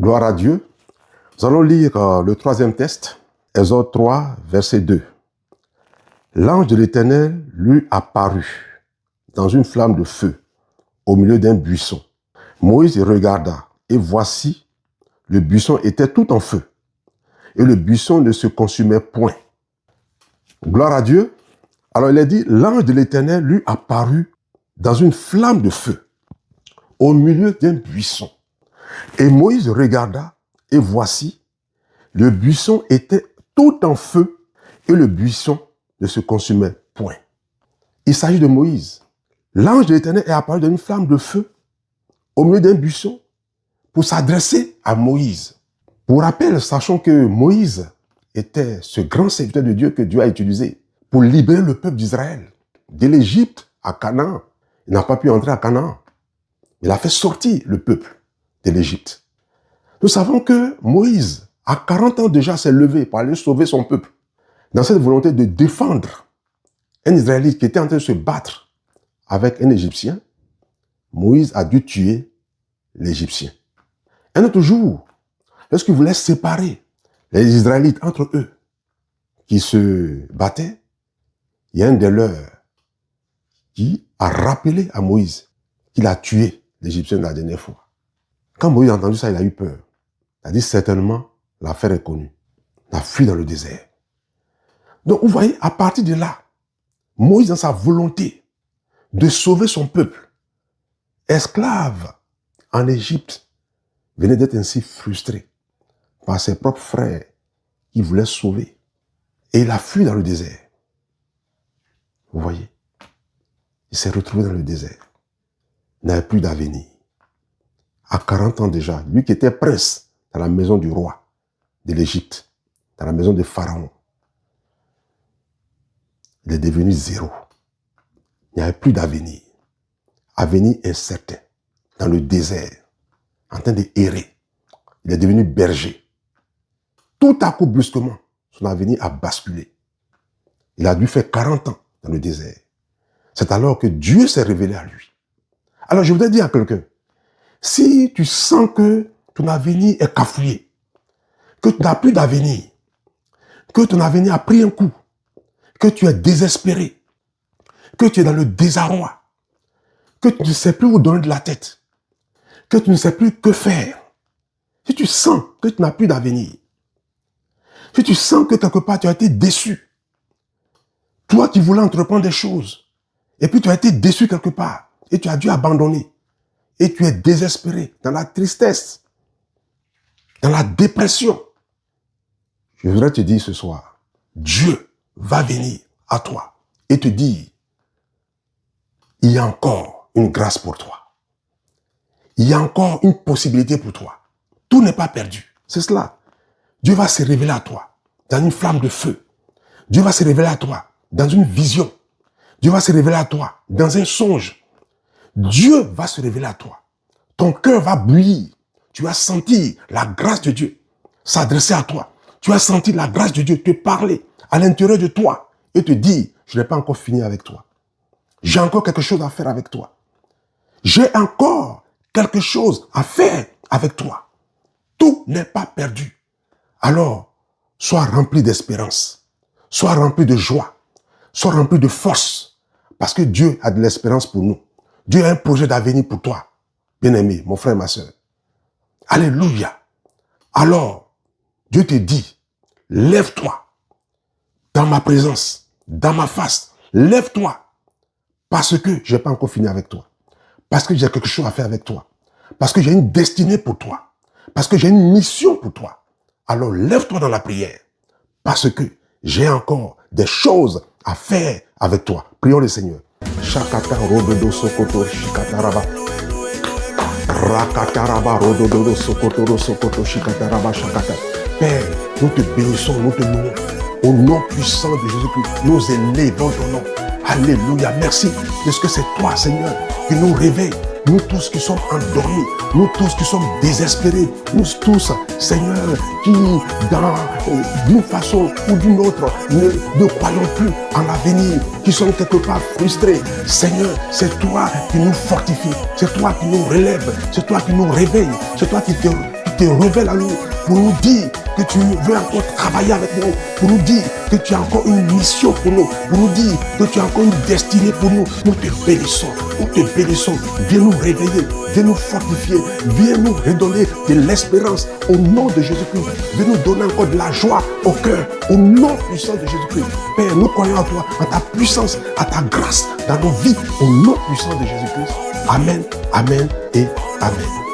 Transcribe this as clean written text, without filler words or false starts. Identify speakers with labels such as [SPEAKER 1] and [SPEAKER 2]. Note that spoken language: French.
[SPEAKER 1] Gloire à Dieu. Nous allons lire le troisième texte, Exode 3, verset 2. L'ange de l'Éternel lui apparut dans une flamme de feu au milieu d'un buisson. Moïse regarda et voici, le buisson était tout en feu et le buisson ne se consumait point. Gloire à Dieu. Alors il est dit, l'ange de l'Éternel lui apparut dans une flamme de feu au milieu d'un buisson. Et Moïse regarda et voici, le buisson était tout en feu et le buisson ne se consumait point. Il s'agit de Moïse. L'ange de l'Éternel est apparu dans une flamme de feu au milieu d'un buisson pour s'adresser à Moïse. Pour rappel, sachons que Moïse était ce grand serviteur de Dieu que Dieu a utilisé pour libérer le peuple d'Israël de l'Égypte à Canaan. Il n'a pas pu entrer à Canaan. Il a fait sortir le peuple de l'Égypte. Nous savons que Moïse, à 40 ans déjà, s'est levé pour aller sauver son peuple. Dans cette volonté de défendre un Israélite qui était en train de se battre avec un Égyptien, Moïse a dû tuer l'Égyptien. Un autre jour, lorsqu'il voulait séparer les Israélites entre eux, qui se battaient, il y a un des leurs qui a rappelé à Moïse qu'il a tué l'Égyptien la dernière fois. Quand Moïse a entendu ça, il a eu peur. Il a dit certainement, l'affaire est connue. Il a fui dans le désert. Donc vous voyez, à partir de là, Moïse, dans sa volonté de sauver son peuple, esclave en Égypte, venait d'être ainsi frustré par ses propres frères qui voulaient sauver. Et il a fui dans le désert. Vous voyez, il s'est retrouvé dans le désert. Il n'avait plus d'avenir. À 40 ans déjà, lui qui était prince dans la maison du roi de l'Égypte, dans la maison de Pharaon, il est devenu zéro. Il n'y avait plus d'avenir. Avenir incertain, dans le désert, en train d'errer. Il est devenu berger. Tout à coup, brusquement, son avenir a basculé. Il a dû faire 40 ans dans le désert. C'est alors que Dieu s'est révélé à lui. Alors je voudrais dire à quelqu'un, si tu sens que ton avenir est cafouillé, que tu n'as plus d'avenir, que ton avenir a pris un coup, que tu es désespéré, que tu es dans le désarroi, que tu ne sais plus où donner de la tête, que tu ne sais plus que faire, si tu sens que tu n'as plus d'avenir, si tu sens que quelque part tu as été déçu, toi qui voulais entreprendre des choses, et puis tu as été déçu quelque part, et tu as dû abandonner, et tu es désespéré, dans la tristesse, dans la dépression, je voudrais te dire ce soir, Dieu va venir à toi et te dire, il y a encore une grâce pour toi. Il y a encore une possibilité pour toi. Tout n'est pas perdu. C'est cela. Dieu va se révéler à toi dans une flamme de feu. Dieu va se révéler à toi dans une vision. Dieu va se révéler à toi dans un songe. Dieu va se révéler à toi. Ton cœur va bouillir. Tu vas sentir la grâce de Dieu s'adresser à toi. Tu vas sentir la grâce de Dieu te parler à l'intérieur de toi et te dire, je n'ai pas encore fini avec toi. J'ai encore quelque chose à faire avec toi. J'ai encore quelque chose à faire avec toi. Tout n'est pas perdu. Alors, sois rempli d'espérance. Sois rempli de joie. Sois rempli de force. Parce que Dieu a de l'espérance pour nous. Dieu a un projet d'avenir pour toi. Bien-aimé, mon frère, ma soeur. Alléluia. Alors, Dieu te dit, lève-toi dans ma présence, dans ma face. Lève-toi. Parce que je n'ai pas encore fini avec toi. Parce que j'ai quelque chose à faire avec toi. Parce que j'ai une destinée pour toi. Parce que j'ai une mission pour toi. Alors lève-toi dans la prière. Parce que j'ai encore des choses à faire avec toi. Prions le Seigneur. Shakata rododo sokoto shikataraba. Rakataraba rododo sokoto shikataraba shakata. Père, nous te bénissons, nous te louons. Au nom puissant de Jésus-Christ, nous élevons ton nom. Alléluia. Merci parce que c'est toi, Seigneur, qui nous réveille. Nous tous qui sommes endormis, nous tous qui sommes désespérés, nous tous, Seigneur, qui, d'une façon ou d'une autre, ne croyons plus en l'avenir, qui sommes quelque part frustrés. Seigneur, c'est toi qui nous fortifie, c'est toi qui nous relève, c'est toi qui nous réveille, c'est toi qui te révèles à nous pour nous dire que tu veux encore travailler avec nous, pour nous dire que tu as encore une mission pour nous, pour nous dire que tu as encore une destinée pour nous. Nous te bénissons, nous te bénissons. Viens nous réveiller, viens nous fortifier, viens nous redonner de l'espérance au nom de Jésus-Christ. Viens nous donner encore de la joie au cœur, au nom puissant de Jésus-Christ. Père, nous croyons en toi, en ta puissance, à ta grâce dans nos vies, au nom puissant de Jésus-Christ. Amen, amen et amen.